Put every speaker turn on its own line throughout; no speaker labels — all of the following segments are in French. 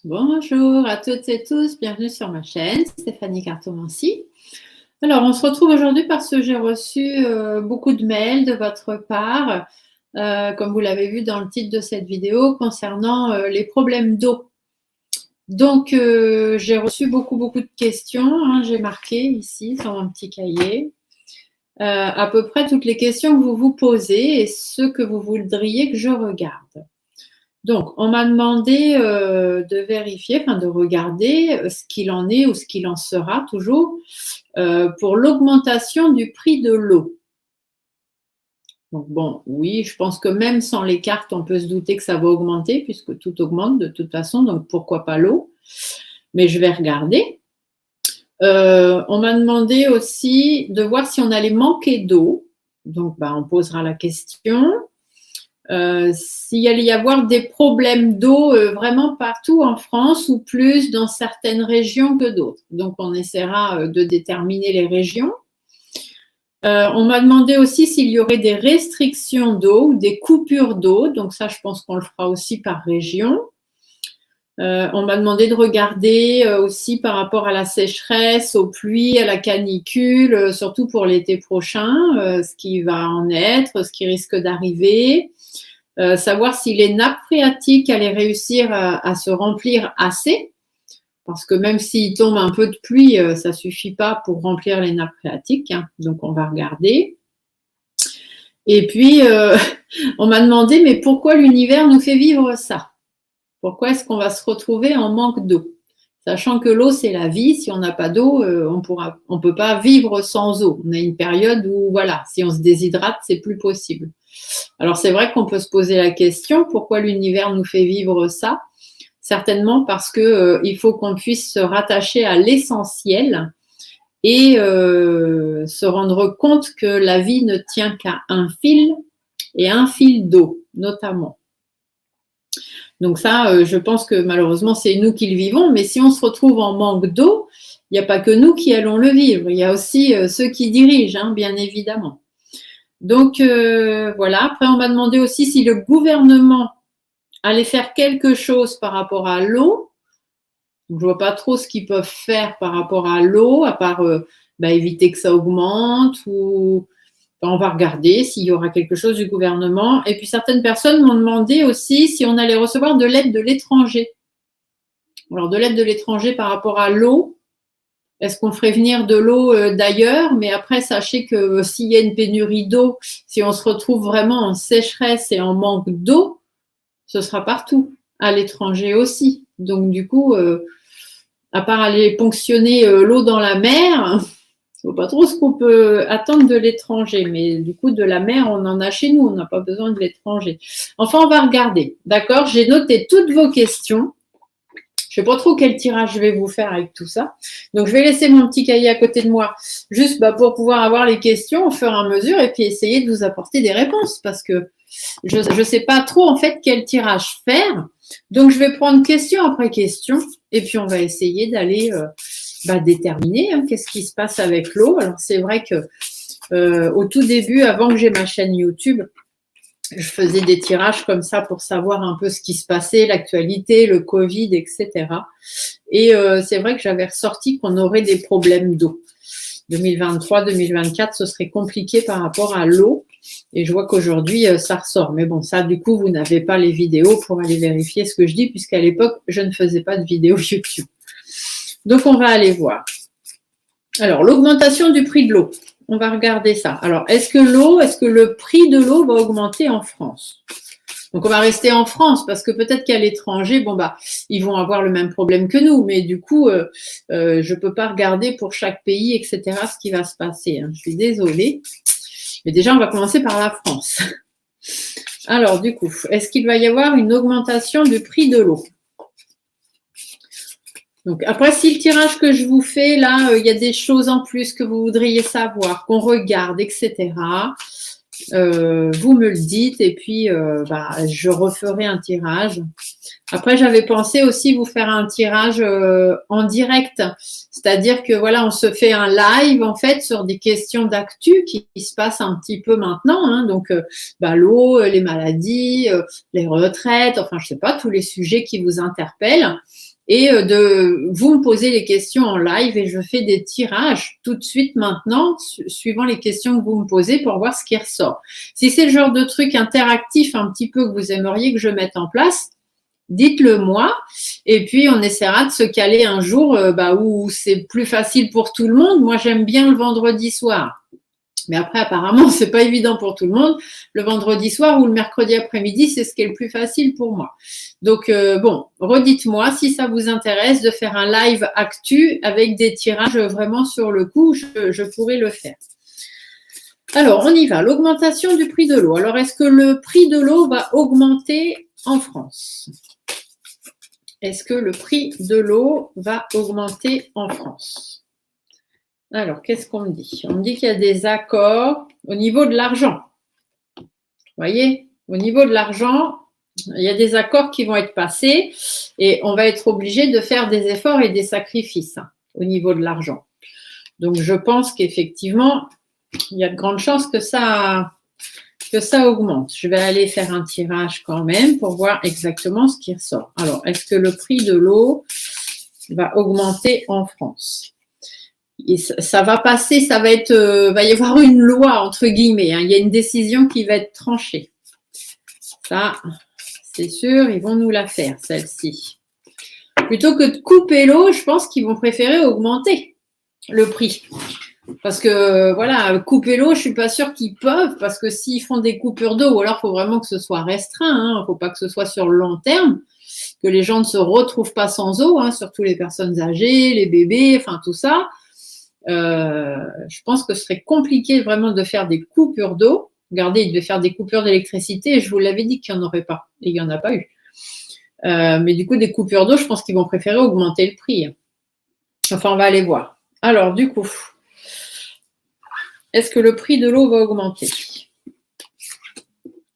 Bonjour à toutes et tous, bienvenue sur ma chaîne, Stéphanie Cartomancy. Alors, on se retrouve aujourd'hui parce que j'ai reçu beaucoup de mails de votre part, comme vous l'avez vu dans le titre de cette vidéo, concernant les problèmes d'eau. Donc, j'ai reçu beaucoup de questions, hein, j'ai marqué ici sur mon petit cahier, à peu près toutes les questions que vous vous posez et ce que vous voudriez que je regarde. Donc, on m'a demandé de vérifier, enfin de regarder ce qu'il en est ou ce qu'il en sera toujours pour l'augmentation du prix de l'eau. Donc bon, oui, je pense que même sans les cartes, on peut se douter que ça va augmenter puisque tout augmente de toute façon, donc pourquoi pas l'eau? Mais je vais regarder. On m'a demandé aussi de voir si on allait manquer d'eau. Donc, on posera la question. S'il allait y avoir des problèmes d'eau vraiment partout en France ou plus dans certaines régions que d'autres. Donc, on essaiera de déterminer les régions. On m'a demandé aussi s'il y aurait des restrictions d'eau ou des coupures d'eau. Donc, ça, je pense qu'on le fera aussi par région. On m'a demandé de regarder aussi par rapport à la sécheresse, aux pluies, à la canicule, surtout pour l'été prochain, ce qui va en être, ce qui risque d'arriver. Savoir si les nappes phréatiques allaient réussir à se remplir assez, parce que même s'il tombe un peu de pluie, ça ne suffit pas pour remplir les nappes phréatiques, hein, donc on va regarder. Et puis, on m'a demandé, mais pourquoi l'univers nous fait vivre ça? Pourquoi est-ce qu'on va se retrouver en manque d'eau? Sachant que l'eau, c'est la vie. Si on n'a pas d'eau, on peut pas vivre sans eau. On a une période où, voilà, si on se déshydrate, c'est plus possible. Alors, c'est vrai qu'on peut se poser la question, pourquoi l'univers nous fait vivre ça? Certainement parce que il faut qu'on puisse se rattacher à l'essentiel et se rendre compte que la vie ne tient qu'à un fil et un fil d'eau, notamment. Donc ça, je pense que malheureusement, c'est nous qui le vivons, mais si on se retrouve en manque d'eau, il n'y a pas que nous qui allons le vivre, il y a aussi ceux qui dirigent, hein, bien évidemment. Donc voilà, après on m'a demandé aussi si le gouvernement allait faire quelque chose par rapport à l'eau. Je ne vois pas trop ce qu'ils peuvent faire par rapport à l'eau, à part éviter que ça augmente ou on va regarder s'il y aura quelque chose du gouvernement. Et puis certaines personnes m'ont demandé aussi si on allait recevoir de l'aide de l'étranger. Alors de l'aide de l'étranger par rapport à l'eau, est-ce qu'on ferait venir de l'eau d'ailleurs? Mais après, sachez que s'il y a une pénurie d'eau, si on se retrouve vraiment en sécheresse et en manque d'eau, ce sera partout, à l'étranger aussi. Donc du coup, à part aller ponctionner l'eau dans la mer, je ne vois pas trop ce qu'on peut attendre de l'étranger, mais du coup, de la mer, on en a chez nous, on n'a pas besoin de l'étranger. Enfin, on va regarder. D'accord? J'ai noté toutes vos questions. Je ne sais pas trop quel tirage je vais vous faire avec tout ça. Donc, je vais laisser mon petit cahier à côté de moi, juste pour pouvoir avoir les questions au fur et à mesure et puis essayer de vous apporter des réponses parce que je ne sais pas trop en fait quel tirage faire. Donc, je vais prendre question après question et puis on va essayer d'aller déterminer qu'est-ce qui se passe avec l'eau. Alors, c'est vrai que au tout début, avant que j'ai ma chaîne YouTube, je faisais des tirages comme ça pour savoir un peu ce qui se passait, l'actualité, le Covid, etc. Et c'est vrai que j'avais ressorti qu'on aurait des problèmes d'eau. 2023-2024, ce serait compliqué par rapport à l'eau. Et je vois qu'aujourd'hui, ça ressort. Mais bon, ça, du coup, vous n'avez pas les vidéos pour aller vérifier ce que je dis, puisqu'à l'époque, je ne faisais pas de vidéos YouTube. Donc, on va aller voir. Alors, l'augmentation du prix de l'eau. On va regarder ça. Alors, est-ce que le prix de l'eau va augmenter en France? Donc, on va rester en France parce que peut-être qu'à l'étranger, ils vont avoir le même problème que nous. Mais du coup, je ne peux pas regarder pour chaque pays, etc., ce qui va se passer. Je suis désolée. Mais déjà, on va commencer par la France. Alors, du coup, est-ce qu'il va y avoir une augmentation du prix de l'eau? Donc, après, si le tirage que je vous fais, là, il y a des choses en plus que vous voudriez savoir, qu'on regarde, etc., vous me le dites et puis je referai un tirage. Après, j'avais pensé aussi vous faire un tirage en direct, c'est-à-dire que voilà, on se fait un live en fait sur des questions d'actu qui se passent un petit peu maintenant, donc l'eau, les maladies, les retraites, enfin je sais pas, tous les sujets qui vous interpellent. et de vous me poser les questions en live et je fais des tirages tout de suite maintenant, suivant les questions que vous me posez pour voir ce qui ressort. Si c'est le genre de truc interactif un petit peu que vous aimeriez que je mette en place, dites-le moi et puis on essaiera de se caler un jour où c'est plus facile pour tout le monde. Moi, j'aime bien le vendredi soir. Mais après, apparemment, c'est pas évident pour tout le monde. Le vendredi soir ou le mercredi après-midi, c'est ce qui est le plus facile pour moi. Donc, redites-moi si ça vous intéresse de faire un live actu avec des tirages vraiment sur le coup, je pourrais le faire. Alors, on y va. L'augmentation du prix de l'eau. Alors, est-ce que le prix de l'eau va augmenter en France? Est-ce que le prix de l'eau va augmenter en France? Alors, qu'est-ce qu'on me dit? On me dit qu'il y a des accords au niveau de l'argent. Vous voyez, au niveau de l'argent, il y a des accords qui vont être passés et on va être obligé de faire des efforts et des sacrifices au niveau de l'argent. Donc, je pense qu'effectivement, il y a de grandes chances que ça augmente. Je vais aller faire un tirage quand même pour voir exactement ce qui ressort. Alors, est-ce que le prix de l'eau va augmenter en France? Et ça va passer, va y avoir une loi entre guillemets. Il y a une décision qui va être tranchée. Ça, c'est sûr, ils vont nous la faire, celle-ci. Plutôt que de couper l'eau, je pense qu'ils vont préférer augmenter le prix. Parce que, voilà, couper l'eau, je suis pas sûre qu'ils peuvent, parce que s'ils font des coupures d'eau, ou alors il faut vraiment que ce soit restreint, il ne faut pas que ce soit sur le long terme, que les gens ne se retrouvent pas sans eau, surtout les personnes âgées, les bébés, enfin tout ça. Je pense que ce serait compliqué vraiment de faire des coupures d'eau. Regardez, ils devaient faire des coupures d'électricité et je vous l'avais dit qu'il n'y en aurait pas. Et il n'y en a pas eu. Mais du coup, des coupures d'eau, je pense qu'ils vont préférer augmenter le prix. Enfin, on va aller voir. Alors, du coup, est-ce que le prix de l'eau va augmenter?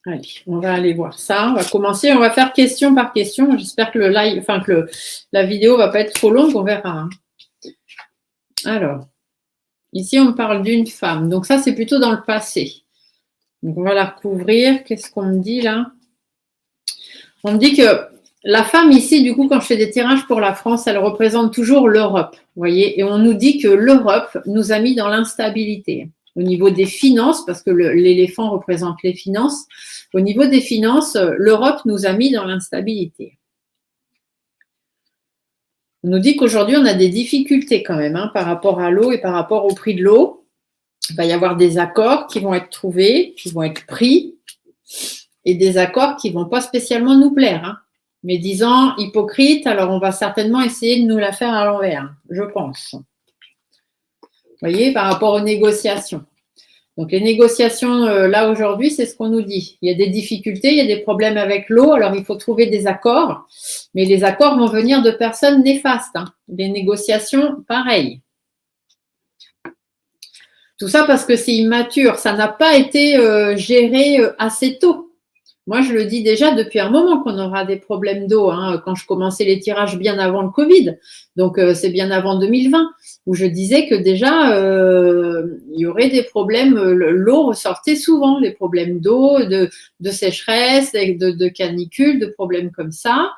Allez, on va aller voir ça. On va commencer, on va faire question par question. J'espère que la vidéo ne va pas être trop longue, on verra. Alors, ici, on me parle d'une femme. Donc ça, c'est plutôt dans le passé. Donc, on va la recouvrir. Qu'est-ce qu'on me dit là? On me dit que la femme ici, du coup, quand je fais des tirages pour la France, elle représente toujours l'Europe. Vous voyez? Et on nous dit que l'Europe nous a mis dans l'instabilité. Au niveau des finances, parce que l'éléphant représente les finances, au niveau des finances, l'Europe nous a mis dans l'instabilité. On nous dit qu'aujourd'hui, on a des difficultés quand même par rapport à l'eau et par rapport au prix de l'eau. Il va y avoir des accords qui vont être trouvés, qui vont être pris, et des accords qui ne vont pas spécialement nous plaire. Mais disant hypocrite, alors on va certainement essayer de nous la faire à l'envers, je pense. Vous voyez, par rapport aux négociations. Donc, les négociations, là, aujourd'hui, c'est ce qu'on nous dit. Il y a des difficultés, il y a des problèmes avec l'eau, alors il faut trouver des accords. Mais les accords vont venir de personnes néfastes. Les négociations, pareil. Tout ça parce que c'est immature. Ça n'a pas été géré assez tôt. Moi, je le dis déjà depuis un moment qu'on aura des problèmes d'eau. Quand je commençais les tirages bien avant le Covid, donc c'est bien avant 2020, où je disais que déjà, il y aurait des problèmes. L'eau ressortait souvent, les problèmes d'eau, de sécheresse, de canicule, de problèmes comme ça.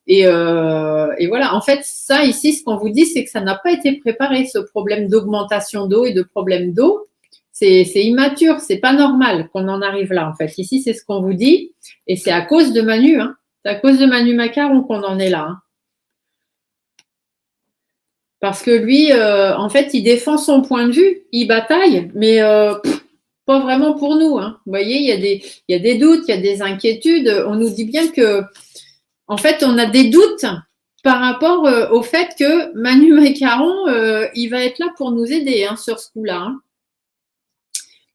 Et voilà, en fait, ça ici, ce qu'on vous dit, c'est que ça n'a pas été préparé, ce problème d'augmentation d'eau et de problème d'eau. C'est immature, c'est pas normal qu'on en arrive là, en fait. Ici, c'est ce qu'on vous dit, et c'est à cause de Manu, c'est à cause de Manu Macaron qu'on en est là. Parce que lui, en fait, il défend son point de vue, il bataille, mais pas vraiment pour nous. Vous voyez, il y a des doutes, il y a des inquiétudes. On nous dit bien que, en fait, on a des doutes par rapport au fait que Manu Macaron, il va être là pour nous aider sur ce coup-là.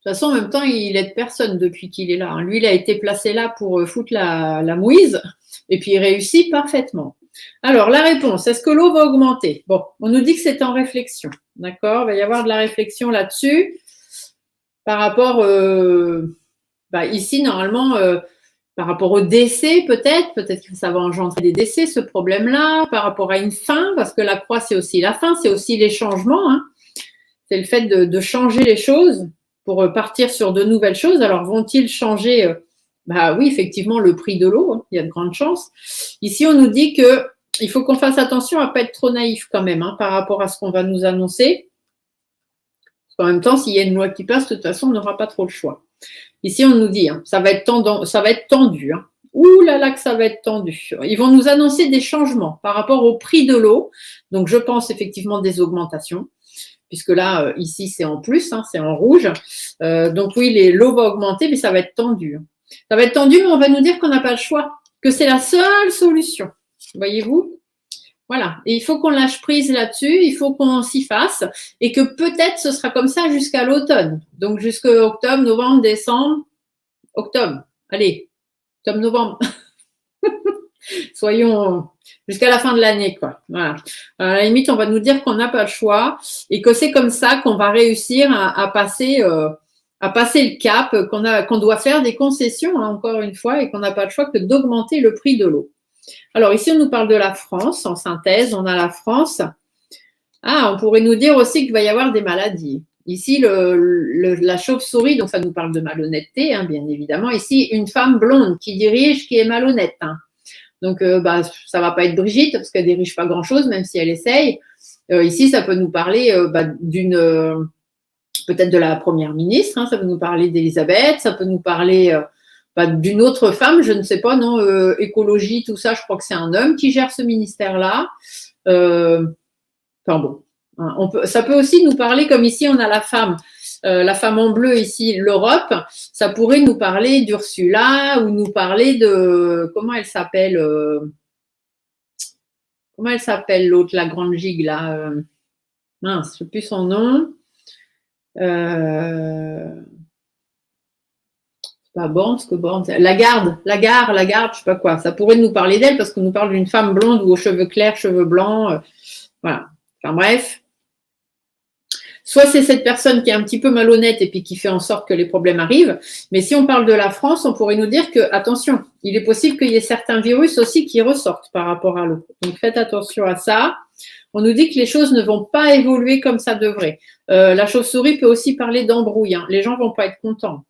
De toute façon, en même temps, il aide personne depuis qu'il est là. Lui, il a été placé là pour foutre la mouise et puis il réussit parfaitement. Alors, la réponse, est-ce que l'eau va augmenter? Bon, on nous dit que c'est en réflexion. D'accord? Il va y avoir de la réflexion là-dessus par rapport, ici, normalement, par rapport au décès, peut-être que ça va engendrer des décès, ce problème-là, par rapport à une fin, parce que la croix, c'est aussi la fin, c'est aussi les changements. C'est le fait de changer les choses pour partir sur de nouvelles choses. Alors, vont-ils changer oui, effectivement, le prix de l'eau, il y a de grandes chances. Ici, on nous dit que il faut qu'on fasse attention à ne pas être trop naïf quand même par rapport à ce qu'on va nous annoncer. En même temps, s'il y a une loi qui passe, de toute façon, on n'aura pas trop le choix. Ici, on nous dit, ça va être tendu. Ouh là là que ça va être tendu. Ils vont nous annoncer des changements par rapport au prix de l'eau. Donc, je pense effectivement des augmentations, puisque là, ici, c'est en plus, c'est en rouge. Donc, oui, l'eau va augmenter, mais ça va être tendu. Ça va être tendu, mais on va nous dire qu'on n'a pas le choix, que c'est la seule solution. Voyez-vous ? Voilà, et il faut qu'on lâche prise là-dessus, il faut qu'on s'y fasse et que peut-être ce sera comme ça jusqu'à l'automne. Donc jusqu'à octobre, novembre, décembre, octobre. Allez, octobre, novembre. Soyons jusqu'à la fin de l'année, quoi. Voilà. À la limite, on va nous dire qu'on n'a pas le choix et que c'est comme ça qu'on va réussir à passer le cap, qu'on doit faire des concessions, encore une fois, et qu'on n'a pas le choix que d'augmenter le prix de l'eau. Alors ici, on nous parle de la France, en synthèse, on a la France. On pourrait nous dire aussi qu'il va y avoir des maladies. Ici, la chauve-souris, donc ça nous parle de malhonnêteté, bien évidemment. Ici, une femme blonde qui dirige, qui est malhonnête. Donc, ça ne va pas être Brigitte, parce qu'elle ne dirige pas grand-chose, même si elle essaye. Ici, ça peut nous parler peut-être de la première ministre, ça peut nous parler d'Elisabeth, ça peut nous parler d'une autre femme, je ne sais pas, non, écologie, tout ça, je crois que c'est un homme qui gère ce ministère-là. Enfin bon, ça peut aussi nous parler, comme ici on a la femme en bleu ici, l'Europe, ça pourrait nous parler d'Ursula ou nous parler de, comment elle s'appelle l'autre, la grande gigue là, mince, je ne sais plus son nom. Pas Borne, parce que Borne, Lagarde, je sais pas quoi. Ça pourrait nous parler d'elle parce qu'on nous parle d'une femme blonde ou aux cheveux clairs, cheveux blancs. Voilà. Enfin bref. Soit c'est cette personne qui est un petit peu malhonnête et puis qui fait en sorte que les problèmes arrivent. Mais si on parle de la France, on pourrait nous dire que, attention, il est possible qu'il y ait certains virus aussi qui ressortent par rapport à l'eau. Donc faites attention à ça. On nous dit que les choses ne vont pas évoluer comme ça devrait. La chauve-souris peut aussi parler d'embrouille. Les gens vont pas être contents.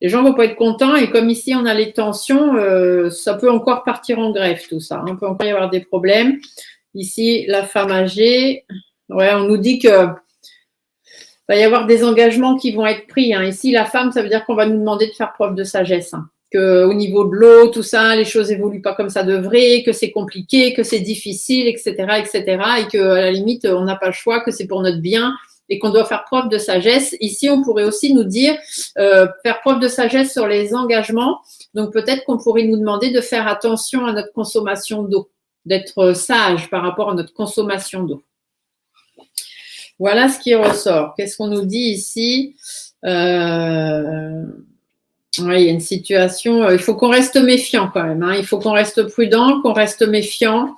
Les gens vont pas être contents et comme ici on a les tensions, ça peut encore partir en grève tout ça. Il peut encore y avoir des problèmes. Ici, la femme âgée, on nous dit que va y avoir des engagements qui vont être pris. Ici, la femme, ça veut dire qu'on va nous demander de faire preuve de sagesse. Qu'au niveau de l'eau, tout ça, les choses évoluent pas comme ça devrait, que c'est compliqué, que c'est difficile, etc., etc., et qu'à la limite, on n'a pas le choix, que c'est pour notre bien et qu'on doit faire preuve de sagesse. Ici, on pourrait aussi nous dire faire preuve de sagesse sur les engagements. Donc, peut-être qu'on pourrait nous demander de faire attention à notre consommation d'eau, d'être sage par rapport à notre consommation d'eau. Voilà ce qui ressort. Qu'est-ce qu'on nous dit ici il y a une situation, il faut qu'on reste méfiant quand même. Il faut qu'on reste prudent, qu'on reste méfiant.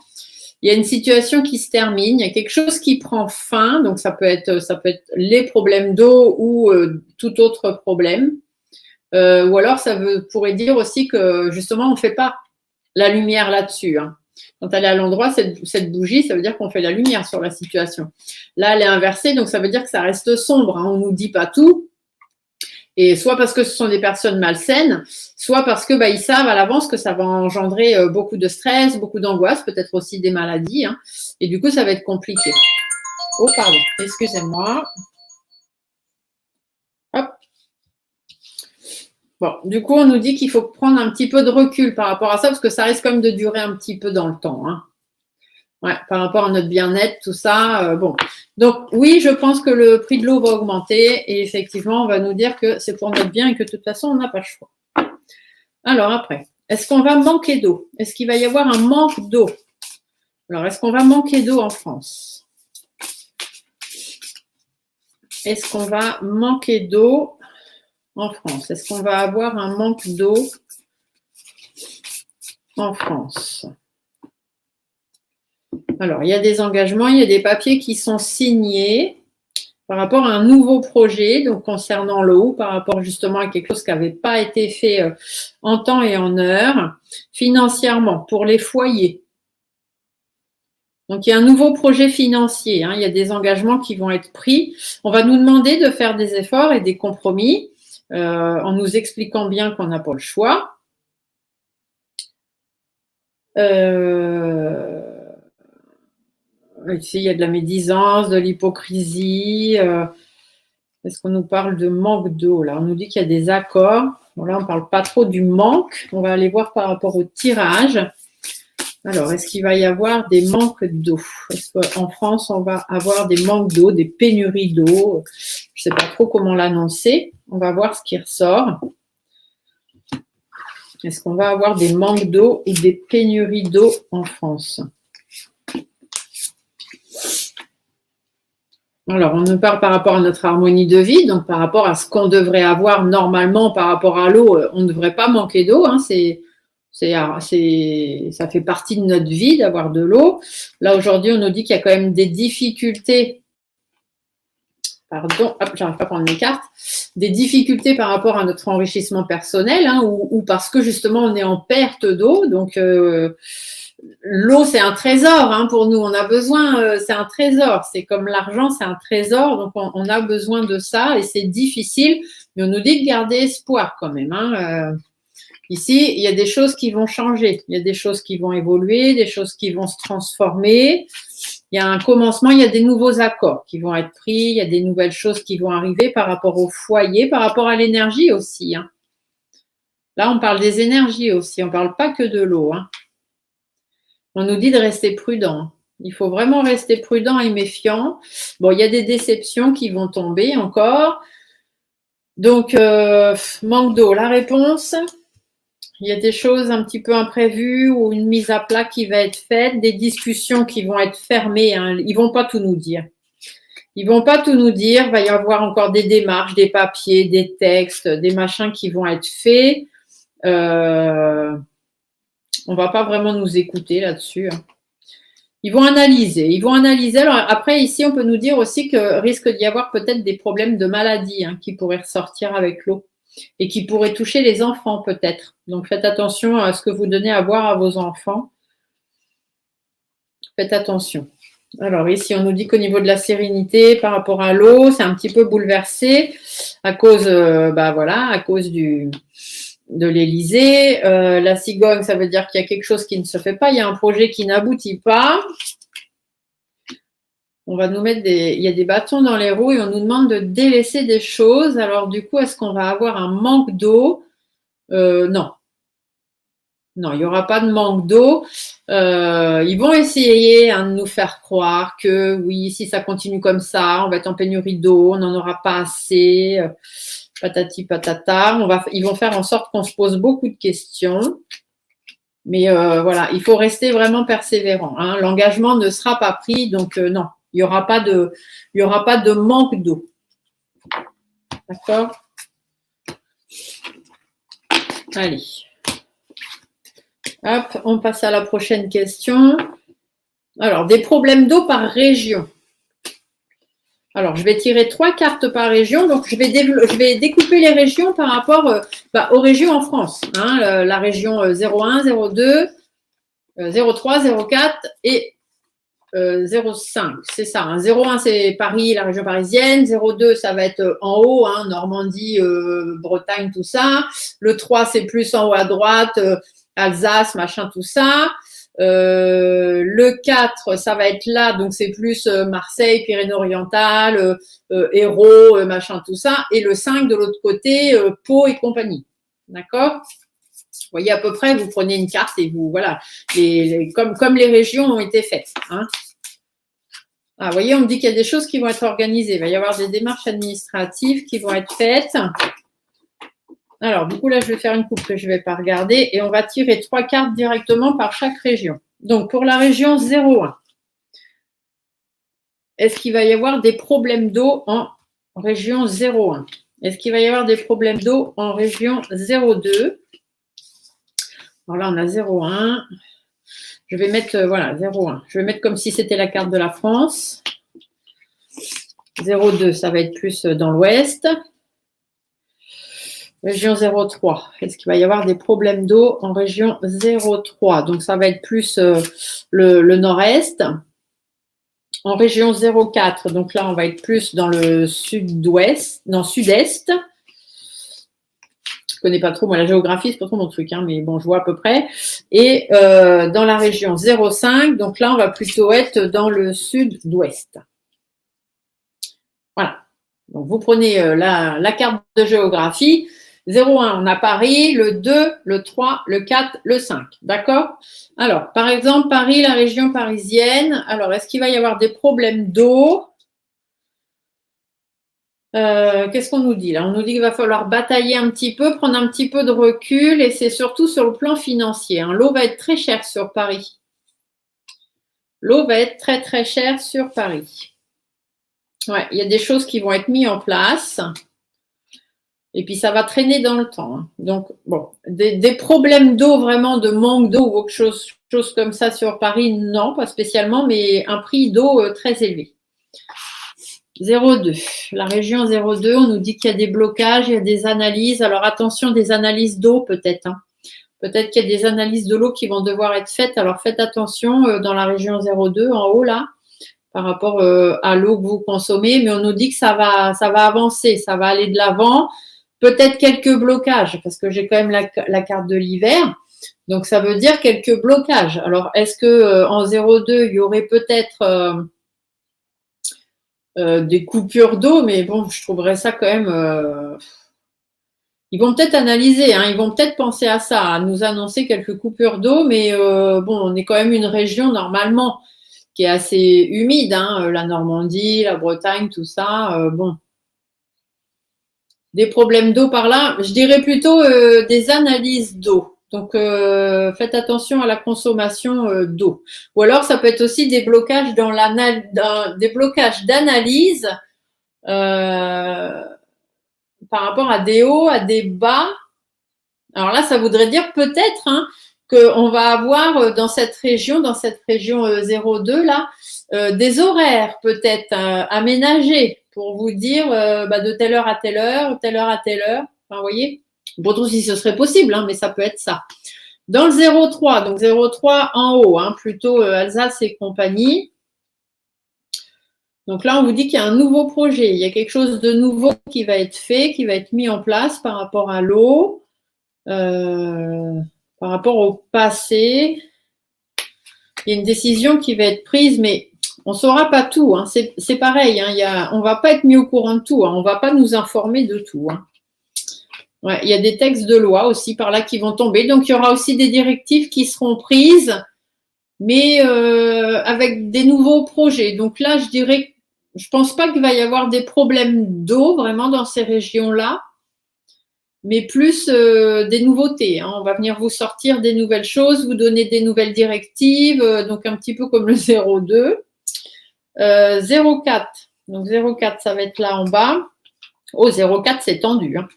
Il y a une situation qui se termine, il y a quelque chose qui prend fin, donc ça peut être les problèmes d'eau ou tout autre problème. Ou alors ça pourrait dire aussi que justement on ne fait pas la lumière là-dessus. Quand elle est à l'endroit, cette bougie, ça veut dire qu'on fait la lumière sur la situation. Là, elle est inversée, donc ça veut dire que ça reste sombre. On ne nous dit pas tout. Et soit parce que ce sont des personnes malsaines, soit parce que ils savent à l'avance que ça va engendrer beaucoup de stress, beaucoup d'angoisse, peut-être aussi des maladies. Et du coup, ça va être compliqué. Oh, pardon, excusez-moi. Hop. Bon, du coup, on nous dit qu'il faut prendre un petit peu de recul par rapport à ça, parce que ça risque quand même de durer un petit peu dans le temps. Par rapport à notre bien-être, tout ça. Bon. Donc, oui, je pense que le prix de l'eau va augmenter et effectivement, on va nous dire que c'est pour notre bien et que de toute façon, on n'a pas le choix. Alors après, est-ce qu'on va manquer d'eau? Est-ce qu'il va y avoir un manque d'eau? Alors, est-ce qu'on va manquer d'eau en France? Est-ce qu'on va manquer d'eau en France? Est-ce qu'on va avoir un manque d'eau en France? Alors, il y a des engagements, il y a des papiers qui sont signés par rapport à un nouveau projet, donc concernant l'eau, par rapport justement à quelque chose qui n'avait pas été fait en temps et en heure, financièrement, pour les foyers. Donc, il y a un nouveau projet financier, il y a des engagements qui vont être pris. On va nous demander de faire des efforts et des compromis en nous expliquant bien qu'on n'a pas le choix. Ici, il y a de la médisance, de l'hypocrisie. Est-ce qu'on nous parle de manque d'eau? Là, on nous dit qu'il y a des accords. Bon, là, on ne parle pas trop du manque. On va aller voir par rapport au tirage. Alors, est-ce qu'il va y avoir des manques d'eau? Est-ce qu'en France, on va avoir des manques d'eau, des pénuries d'eau? Je ne sais pas trop comment l'annoncer. On va voir ce qui ressort. Est-ce qu'on va avoir des manques d'eau ou des pénuries d'eau en France? Alors, on nous parle par rapport à notre harmonie de vie, donc par rapport à ce qu'on devrait avoir normalement par rapport à l'eau. On ne devrait pas manquer d'eau, hein, ça fait partie de notre vie d'avoir de l'eau. Là, aujourd'hui, on nous dit qu'il y a quand même des difficultés. Pardon, hop, j'arrive pas à prendre mes cartes. Des difficultés par rapport à notre enrichissement personnel, hein, ou parce que justement, on est en perte d'eau. Donc, l'eau, c'est un trésor, hein, pour nous. On a besoin, c'est un trésor. C'est comme l'argent, c'est un trésor. Donc, on a besoin de ça et c'est difficile. Mais on nous dit de garder espoir quand même, hein. Ici, il y a des choses qui vont changer. Il y a des choses qui vont évoluer, des choses qui vont se transformer. Il y a un commencement, il y a des nouveaux accords qui vont être pris. Il y a des nouvelles choses qui vont arriver par rapport au foyer, par rapport à l'énergie aussi, hein. Là, on parle des énergies aussi. On ne parle pas que de l'eau, hein. On nous dit de rester prudent. Il faut vraiment rester prudent et méfiant. Bon, il y a des déceptions qui vont tomber encore. Donc, manque d'eau. La réponse, il y a des choses un petit peu imprévues ou une mise à plat qui va être faite, des discussions qui vont être fermées, hein. Ils vont pas tout nous dire. Ils vont pas tout nous dire. Il va y avoir encore des démarches, des papiers, des textes, des machins qui vont être faits. On va pas vraiment nous écouter là-dessus, hein. Ils vont analyser. Alors après, ici, on peut nous dire aussi que risque d'y avoir peut-être des problèmes de maladie, hein, qui pourraient ressortir avec l'eau et qui pourraient toucher les enfants peut-être. Donc faites attention à ce que vous donnez à boire à vos enfants. Faites attention. Alors ici, on nous dit qu'au niveau de la sérénité par rapport à l'eau, c'est un petit peu bouleversé à cause, à cause de l'Élysée. La cigogne, ça veut dire qu'il y a quelque chose qui ne se fait pas. Il y a un projet qui n'aboutit pas. On va nous mettre il y a des bâtons dans les roues et on nous demande de délaisser des choses. Alors du coup, est-ce qu'on va avoir un manque d'eau? Non. Non, il n'y aura pas de manque d'eau. Ils vont essayer, hein, de nous faire croire que oui, si ça continue comme ça, on va être en pénurie d'eau, on n'en aura pas assez, patati patata. Ils vont faire en sorte qu'on se pose beaucoup de questions. Mais voilà, il faut rester vraiment persévérant, hein. L'engagement ne sera pas pris, donc non, il n'y aura pas de manque d'eau. D'accord? Allez. Hop, on passe à la prochaine question. Alors, des problèmes d'eau par région. Alors, je vais tirer 3 cartes par région. Donc, je vais découper les régions par rapport aux régions en France, hein. La région 01, 02, 03, 04 et 05. C'est ça, hein. 01, c'est Paris, la région parisienne. 02, ça va être en haut, hein, Normandie, Bretagne, tout ça. Le 3, c'est plus en haut à droite, Alsace, machin, tout ça. Le 4, ça va être là, donc c'est plus Marseille, Pyrénées-Orientales, Hérault, machin, tout ça. Et le 5, de l'autre côté, Pau et compagnie. D'accord? Vous voyez à peu près, vous prenez une carte et vous, voilà, comme les régions ont été faites, hein. Ah, vous voyez, on me dit qu'il y a des choses qui vont être organisées. Il va y avoir des démarches administratives qui vont être faites. Alors, du coup, là, je vais faire une coupe que je ne vais pas regarder et on va tirer 3 cartes directement par chaque région. Donc, pour la région 01, est-ce qu'il va y avoir des problèmes d'eau en région 01? Est-ce qu'il va y avoir des problèmes d'eau en région 02? Alors là, on a 01. Je vais mettre, 01. Je vais mettre comme si c'était la carte de la France. 02, ça va être plus dans l'ouest. Région 03. Est-ce qu'il va y avoir des problèmes d'eau en région 03? Donc, ça va être plus le nord-est. En région 04, donc là, on va être plus dans le sud-ouest, non, sud-est. connais pas trop, moi, la géographie, c'est pas trop mon truc, hein, mais bon, je vois à peu près. Et dans la région 0,5, donc là, on va plutôt être dans le sud-ouest. Voilà. Donc, vous prenez la carte de géographie. 0,1, on a Paris, le 2, le 3, le 4, le 5. D'accord? Alors, par exemple, Paris, la région parisienne. Alors, est-ce qu'il va y avoir des problèmes d'eau? Qu'est-ce qu'on nous dit là? On nous dit qu'il va falloir batailler un petit peu, prendre un petit peu de recul, et c'est surtout sur le plan financier, hein. L'eau va être très chère sur Paris. L'eau va être très très chère sur Paris. Ouais, il y a des choses qui vont être mises en place. Et puis ça va traîner dans le temps, hein. Donc, bon, des problèmes d'eau, vraiment de manque d'eau ou autre chose comme ça sur Paris, non, pas spécialement, mais un prix d'eau très élevé. 0,2. La région 0,2, on nous dit qu'il y a des blocages, il y a des analyses. Alors attention, des analyses d'eau peut-être, hein. Peut-être qu'il y a des analyses de l'eau qui vont devoir être faites. Alors faites attention dans la région 0,2, en haut là, par rapport à l'eau que vous consommez. Mais on nous dit que ça va avancer, ça va aller de l'avant. Peut-être quelques blocages, parce que j'ai quand même la carte de l'hiver. Donc ça veut dire quelques blocages. Alors est-ce que en 0,2, il y aurait peut-être des coupures d'eau, mais bon, je trouverais ça quand même. Ils vont peut-être analyser, hein, ils vont peut-être penser à ça, à nous annoncer quelques coupures d'eau, mais bon, on est quand même une région normalement qui est assez humide, hein, la Normandie, la Bretagne, tout ça. Bon, des problèmes d'eau par là, je dirais plutôt des analyses d'eau. Donc, faites attention à la consommation d'eau. Ou alors, ça peut être aussi des blocages des blocages d'analyse par rapport à des hauts, à des bas. Alors là, ça voudrait dire peut-être hein, qu'on va avoir dans cette région 02 là, des horaires peut-être aménagés pour vous dire de telle heure à telle heure, telle heure à telle heure. Enfin, vous voyez, bon, trop si ce serait possible, hein, mais ça peut être ça. Dans le 03, donc 03 en haut, hein, plutôt Alsace et compagnie. Donc là, on vous dit qu'il y a un nouveau projet, il y a quelque chose de nouveau qui va être fait, qui va être mis en place par rapport à l'eau, par rapport au passé. Il y a une décision qui va être prise, mais on ne saura pas tout, hein. C'est pareil, hein, on ne va pas être mis au courant de tout, hein, on ne va pas nous informer de tout, hein. Ouais, il y a des textes de loi aussi par là qui vont tomber, donc il y aura aussi des directives qui seront prises, mais avec des nouveaux projets. Donc là, je pense pas qu'il va y avoir des problèmes d'eau vraiment dans ces régions-là, mais plus des nouveautés, hein. On va venir vous sortir des nouvelles choses, vous donner des nouvelles directives, donc un petit peu comme le 02. 04, donc 04, ça va être là en bas. Oh, 04, c'est tendu, hein.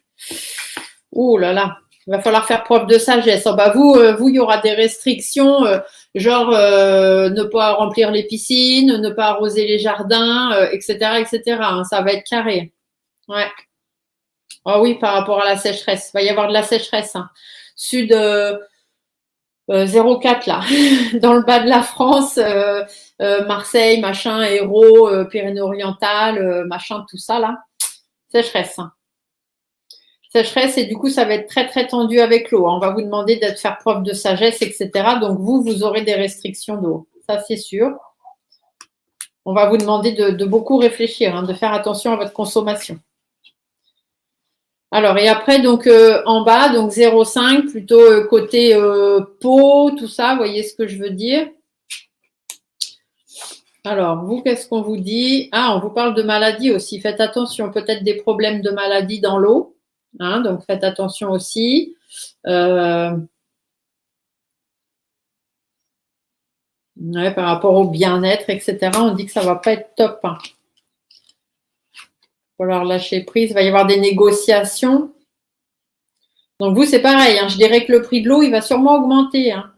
Oh là là, il va falloir faire preuve de sagesse. Oh, bah vous, il y aura des restrictions, genre ne pas remplir les piscines, ne pas arroser les jardins, etc., etc., hein. Ça va être carré. Ouais. Ah oui, par rapport à la sécheresse. Il va y avoir de la sécheresse, hein. Sud 04 là, dans le bas de la France, Marseille, machin, Hérault, Pyrénées-Orientales, machin, tout ça là. Sécheresse, hein. Sécheresse et du coup, ça va être très très tendu avec l'eau, hein. On va vous demander de faire preuve de sagesse, etc. Donc vous aurez des restrictions d'eau. Ça, c'est sûr. On va vous demander de beaucoup réfléchir, hein, de faire attention à votre consommation. Alors, et après, donc en bas, donc 0,5, plutôt côté peau, tout ça, vous voyez ce que je veux dire? Alors, vous, qu'est-ce qu'on vous dit? Ah, on vous parle de maladie aussi. Faites attention, peut-être des problèmes de maladie dans l'eau, hein, donc faites attention aussi. Ouais, par rapport au bien-être, etc., on dit que ça ne va pas être top, hein. Il va falloir lâcher prise, il va y avoir des négociations. Donc vous, c'est pareil, hein, je dirais que le prix de l'eau, il va sûrement augmenter, hein.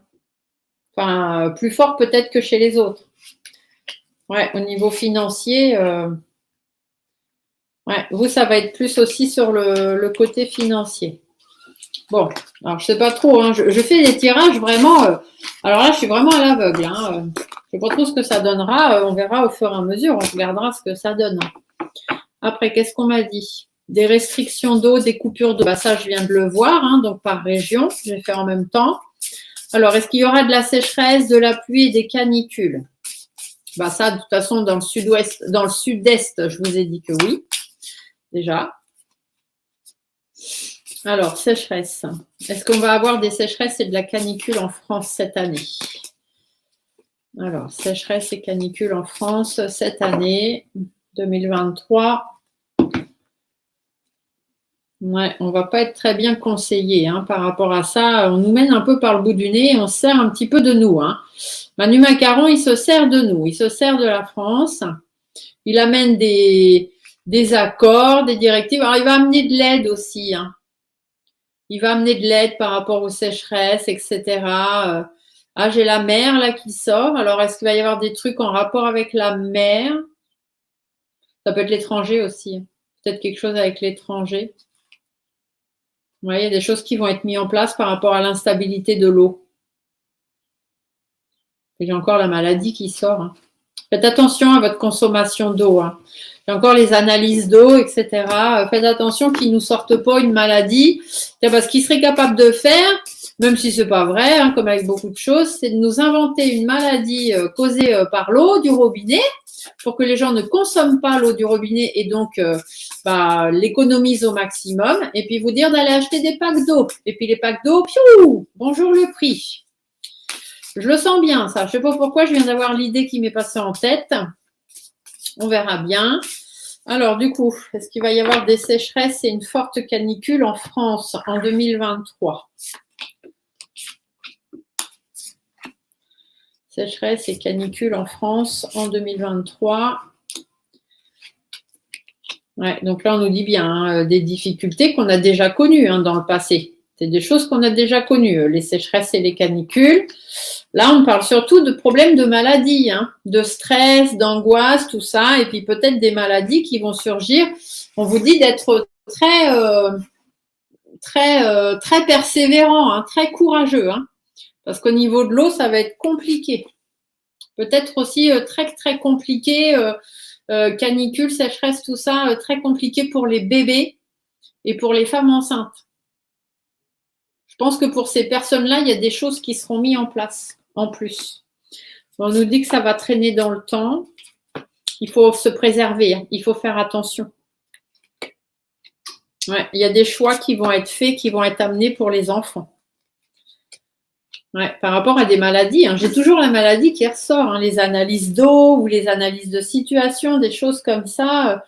Enfin, plus fort peut-être que chez les autres. Ouais, au niveau financier, ouais, vous, ça va être plus aussi sur le côté financier. Bon, alors je sais pas trop, hein, je fais des tirages vraiment. Alors là, je suis vraiment à l'aveugle, hein, je sais pas trop ce que ça donnera. On verra au fur et à mesure, on regardera ce que ça donne. Après, qu'est-ce qu'on m'a dit? Des restrictions d'eau, des coupures d'eau, bah ça je viens de le voir, hein, donc par région, je vais faire en même temps. Alors, est-ce qu'il y aura de la sécheresse, de la pluie et des canicules? Bah ça, de toute façon, dans le sud-ouest, dans le sud-est, je vous ai dit que oui, déjà. Alors, sécheresse. Est-ce qu'on va avoir des sécheresses et de la canicule en France cette année? Alors, sécheresse et canicule en France cette année, 2023. Ouais, on va pas être très bien conseillé hein, par rapport à ça. On nous mène un peu par le bout du nez et on se sert un petit peu de nous. Hein. Manu Macaron, il se sert de nous, il se sert de la France. Il amène des accords, des directives. Alors, il va amener de l'aide aussi. Hein. Il va amener de l'aide par rapport aux sécheresses, etc. Ah, j'ai la mer là qui sort. Alors, est-ce qu'il va y avoir des trucs en rapport avec la mer? Ça peut être l'étranger aussi. Peut-être quelque chose avec l'étranger. Vous voyez, il y a des choses qui vont être mises en place par rapport à l'instabilité de l'eau. Il y a encore la maladie qui sort. Hein. Faites attention à votre consommation d'eau. Hein. Il y a encore les analyses d'eau, etc. Faites attention qu'ils ne nous sortent pas une maladie. Parce qu'ils seraient capables de faire, même si ce n'est pas vrai, hein, comme avec beaucoup de choses, c'est de nous inventer une maladie causée par l'eau du robinet pour que les gens ne consomment pas l'eau du robinet et donc l'économisent au maximum. Et puis vous dire d'aller acheter des packs d'eau. Et puis les packs d'eau, piou, bonjour le prix. Je le sens bien, ça. Je ne sais pas pourquoi, je viens d'avoir l'idée qui m'est passée en tête. On verra bien. Alors, du coup, est-ce qu'il va y avoir des sécheresses et une forte canicule en France en 2023? Sécheresse et canicule en France en 2023. Ouais, donc là, on nous dit bien hein, des difficultés qu'on a déjà connues hein, dans le passé. C'est des choses qu'on a déjà connues, les sécheresses et les canicules. Là, on parle surtout de problèmes de maladies, hein, de stress, d'angoisse, tout ça, et puis peut-être des maladies qui vont surgir. On vous dit d'être très persévérant, hein, très courageux, hein, parce qu'au niveau de l'eau, ça va être compliqué. Peut-être aussi très compliqué, canicule, sécheresse, tout ça, très compliqué pour les bébés et pour les femmes enceintes. Je pense que pour ces personnes-là, il y a des choses qui seront mises en place en plus. On nous dit que ça va traîner dans le temps. Il faut se préserver, hein. Il faut faire attention. Ouais, il y a des choix qui vont être faits, qui vont être amenés pour les enfants. Ouais, par rapport à des maladies, hein. J'ai toujours la maladie qui ressort, hein, les analyses d'eau ou les analyses de situation, des choses comme ça.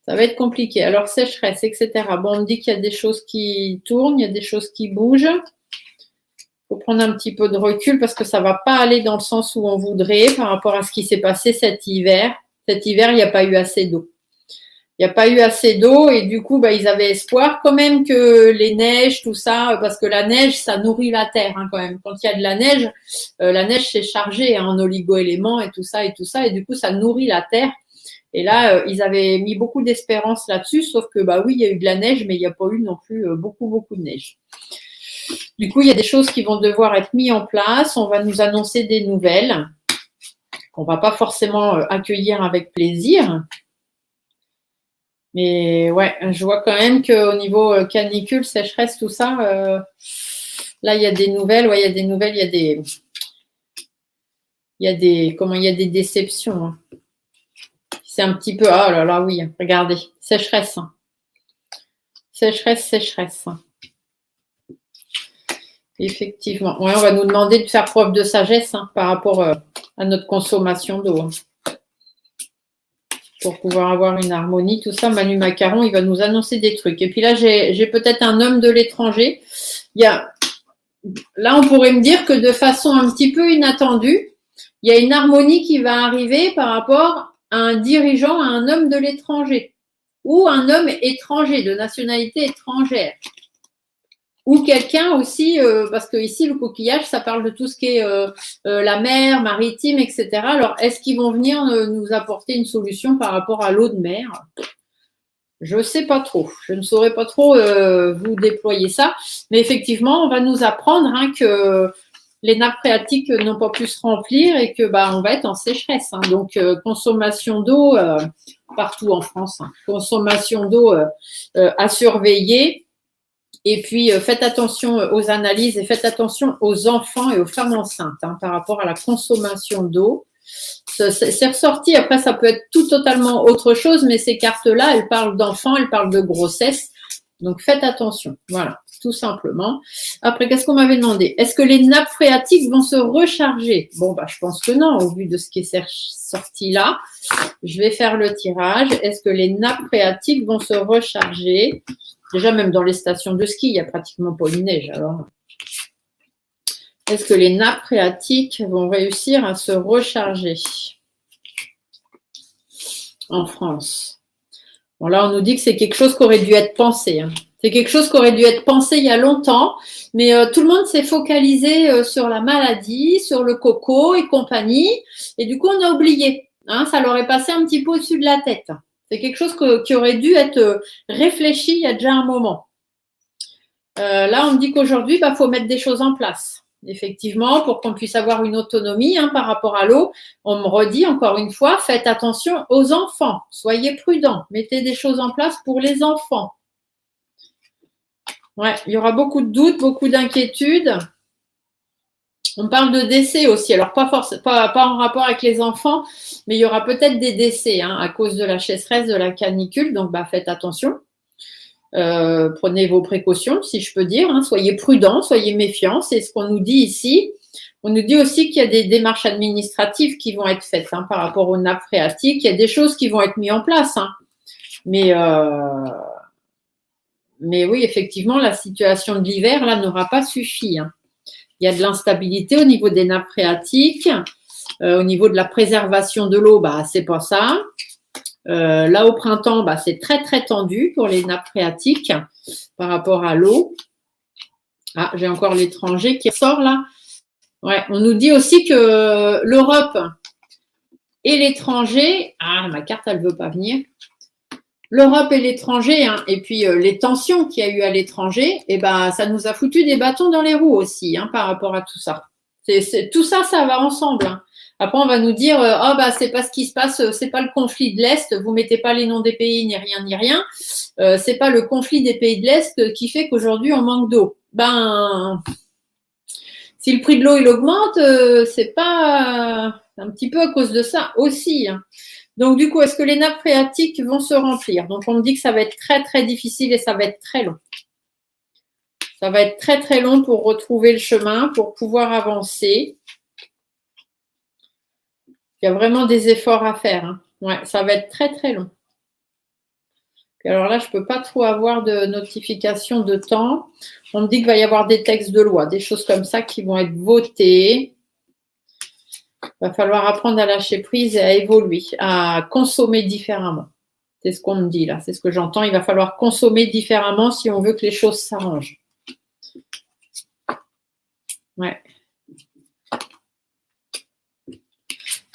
Ça va être compliqué. Alors, sécheresse, etc. Bon, on me dit qu'il y a des choses qui tournent, il y a des choses qui bougent. Il faut prendre un petit peu de recul parce que ça ne va pas aller dans le sens où on voudrait par rapport à ce qui s'est passé cet hiver. Cet hiver, il n'y a pas eu assez d'eau. Il n'y a pas eu assez d'eau et du coup, ils avaient espoir quand même que les neiges, tout ça, parce que la neige, ça nourrit la terre hein, quand même. Quand il y a de la neige c'est chargé hein, en oligo-éléments et tout ça, et du coup, ça nourrit la terre. Et là, ils avaient mis beaucoup d'espérance là-dessus, sauf que, oui, il y a eu de la neige, mais il n'y a pas eu non plus beaucoup de neige. Du coup, il y a des choses qui vont devoir être mises en place. On va nous annoncer des nouvelles qu'on ne va pas forcément accueillir avec plaisir. Mais ouais, je vois quand même qu'au niveau canicule, sécheresse, tout ça, là, il y a des nouvelles. Ouais, il y a des nouvelles, il y a des déceptions. Hein. C'est un petit peu, oh là là, oui, regardez, sécheresse. Hein. Sécheresse. Effectivement. Ouais, on va nous demander de faire preuve de sagesse hein, par rapport à notre consommation d'eau. Hein. Pour pouvoir avoir une harmonie, tout ça, Manu Macaron, il va nous annoncer des trucs. Et puis là, j'ai peut-être un homme de l'étranger. Là, on pourrait me dire que de façon un petit peu inattendue, il y a une harmonie qui va arriver par rapport à un dirigeant, à un homme de l'étranger ou un homme étranger, de nationalité étrangère. Ou quelqu'un aussi, parce que ici, le coquillage, ça parle de tout ce qui est la mer, maritime, etc. Alors, est-ce qu'ils vont venir nous apporter une solution par rapport à l'eau de mer? Je ne sais pas trop. Je ne saurais pas trop vous déployer ça. Mais effectivement, on va nous apprendre hein, que les nappes phréatiques n'ont pas pu se remplir et que on va être en sécheresse. Hein. Donc, consommation d'eau partout en France. Hein. Consommation d'eau à surveiller. Et puis, faites attention aux analyses et faites attention aux enfants et aux femmes enceintes par rapport à la consommation d'eau. C'est ressorti. Après, ça peut être tout totalement autre chose, mais ces cartes-là, elles parlent d'enfants, elles parlent de grossesse. Donc, faites attention. Voilà, tout simplement. Après, qu'est-ce qu'on m'avait demandé? Est-ce que les nappes phréatiques vont se recharger? Bon, je pense que non, au vu de ce qui est sorti là. Je vais faire le tirage. Est-ce que les nappes phréatiques vont se recharger? Déjà, même dans les stations de ski, il n'y a pratiquement pas une neige. Alors, est-ce que les nappes phréatiques vont réussir à se recharger en France? Bon, là, on nous dit que c'est quelque chose qui aurait dû être pensé. Hein. C'est quelque chose qui aurait dû être pensé il y a longtemps, mais tout le monde s'est focalisé sur la maladie, sur le coco et compagnie, et du coup, on a oublié. Hein, ça leur est passé un petit peu au-dessus de la tête. C'est quelque chose qui aurait dû être réfléchi il y a déjà un moment. Là, on me dit qu'aujourd'hui, faut mettre des choses en place. Effectivement, pour qu'on puisse avoir une autonomie par rapport à l'eau, on me redit encore une fois, faites attention aux enfants. Soyez prudents. Mettez des choses en place pour les enfants. Ouais, il y aura beaucoup de doutes, beaucoup d'inquiétudes. On parle de décès aussi, alors pas en rapport avec les enfants, mais il y aura peut-être des décès à cause de la sécheresse, de la canicule, donc faites attention. Prenez vos précautions, si je peux dire. Soyez prudents, soyez méfiants, c'est ce qu'on nous dit ici. On nous dit aussi qu'il y a des démarches administratives qui vont être faites par rapport aux nappes phréatiques. Il y a des choses qui vont être mises en place. Mais oui, effectivement, la situation de l'hiver, là, n'aura pas suffi. Il y a de l'instabilité au niveau des nappes phréatiques. Au niveau de la préservation de l'eau, c'est pas ça. Là, au printemps, c'est très, très tendu pour les nappes phréatiques par rapport à l'eau. Ah, j'ai encore l'étranger qui sort là. Ouais, on nous dit aussi que l'Europe et l'étranger… Ah, ma carte, elle ne veut pas venir. L'Europe et l'étranger, et puis les tensions qu'il y a eu à l'étranger, ça nous a foutu des bâtons dans les roues aussi par rapport à tout ça. Tout ça, ça va ensemble. Après, on va nous dire, c'est pas ce qui se passe, c'est pas le conflit de l'Est, vous mettez pas les noms des pays ni rien. C'est pas le conflit des pays de l'Est qui fait qu'aujourd'hui on manque d'eau. Si le prix de l'eau il augmente, c'est pas un petit peu à cause de ça aussi. Donc, du coup, est-ce que les nappes phréatiques vont se remplir? Donc, on me dit que ça va être très, très difficile et ça va être très long. Ça va être très, très long pour retrouver le chemin, pour pouvoir avancer. Il y a vraiment des efforts à faire. Ouais, ça va être très, très long. Alors là, je ne peux pas trop avoir de notification de temps. On me dit qu'il va y avoir des textes de loi, des choses comme ça qui vont être votées. Il va falloir apprendre à lâcher prise et à évoluer, à consommer différemment. C'est ce qu'on me dit là, c'est ce que j'entends. Il va falloir consommer différemment si on veut que les choses s'arrangent. Ouais.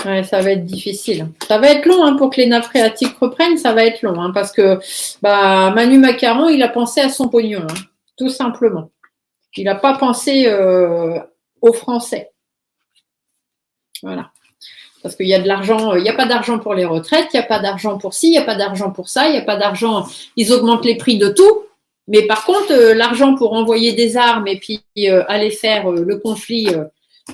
Ouais, ça va être difficile. Ça va être long pour que les nappes phréatiques reprennent, ça va être long. Parce que Manu Macaron, il a pensé à son pognon, tout simplement. Il n'a pas pensé aux Français. Voilà. Parce qu'il y a de l'argent, il n'y a pas d'argent pour les retraites, il n'y a pas d'argent pour ci, il n'y a pas d'argent pour ça, il n'y a pas d'argent, ils augmentent les prix de tout. Mais par contre, l'argent pour envoyer des armes et puis aller faire le conflit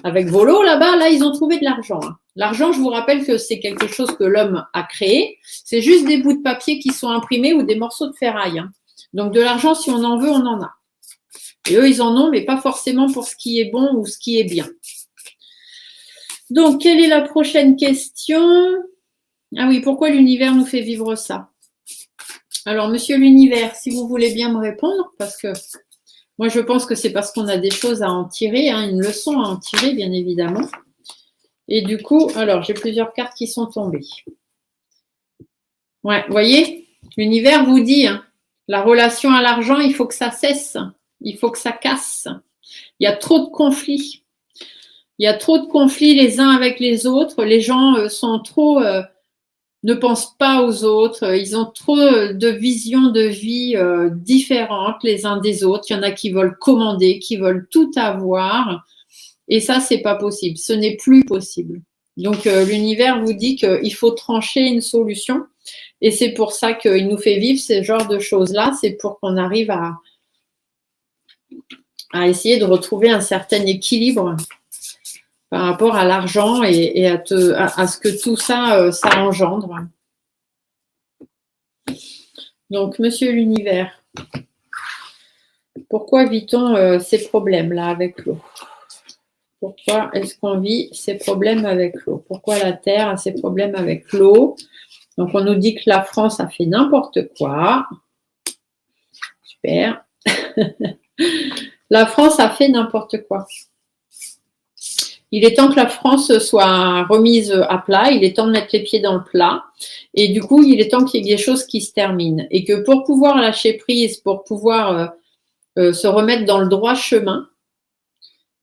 avec Volo, là-bas, là, ils ont trouvé de l'argent. L'argent, je vous rappelle que c'est quelque chose que l'homme a créé. C'est juste des bouts de papier qui sont imprimés ou des morceaux de ferraille. Donc, de l'argent, si on en veut, on en a. Et eux, ils en ont, mais pas forcément pour ce qui est bon ou ce qui est bien. Donc, quelle est la prochaine question? Ah oui, pourquoi l'univers nous fait vivre ça? Alors, monsieur l'univers, si vous voulez bien me répondre, parce que moi, je pense que c'est parce qu'on a des choses à en tirer, une leçon à en tirer, bien évidemment. Et du coup, alors, j'ai plusieurs cartes qui sont tombées. Ouais, vous voyez, l'univers vous dit, la relation à l'argent, il faut que ça cesse, il faut que ça casse. Il y a trop de conflits. Il y a trop de conflits les uns avec les autres. Les gens sont trop… ne pensent pas aux autres. Ils ont trop de visions de vie différentes les uns des autres. Il y en a qui veulent commander, qui veulent tout avoir. Et ça, c'est pas possible. Ce n'est plus possible. Donc, l'univers vous dit qu'il faut trancher une solution. Et c'est pour ça qu'il nous fait vivre ce genre de choses-là. C'est pour qu'on arrive à essayer de retrouver un certain équilibre par rapport à l'argent et à ce que tout ça, ça engendre. Donc, monsieur l'univers, pourquoi vit-on ces problèmes-là avec l'eau? Pourquoi est-ce qu'on vit ces problèmes avec l'eau? Pourquoi la Terre a ces problèmes avec l'eau? Donc, on nous dit que la France a fait n'importe quoi. Super. La France a fait n'importe quoi. Il est temps que la France soit remise à plat, il est temps de mettre les pieds dans le plat. Et du coup, il est temps qu'il y ait des choses qui se terminent. Et que pour pouvoir lâcher prise, pour pouvoir se remettre dans le droit chemin,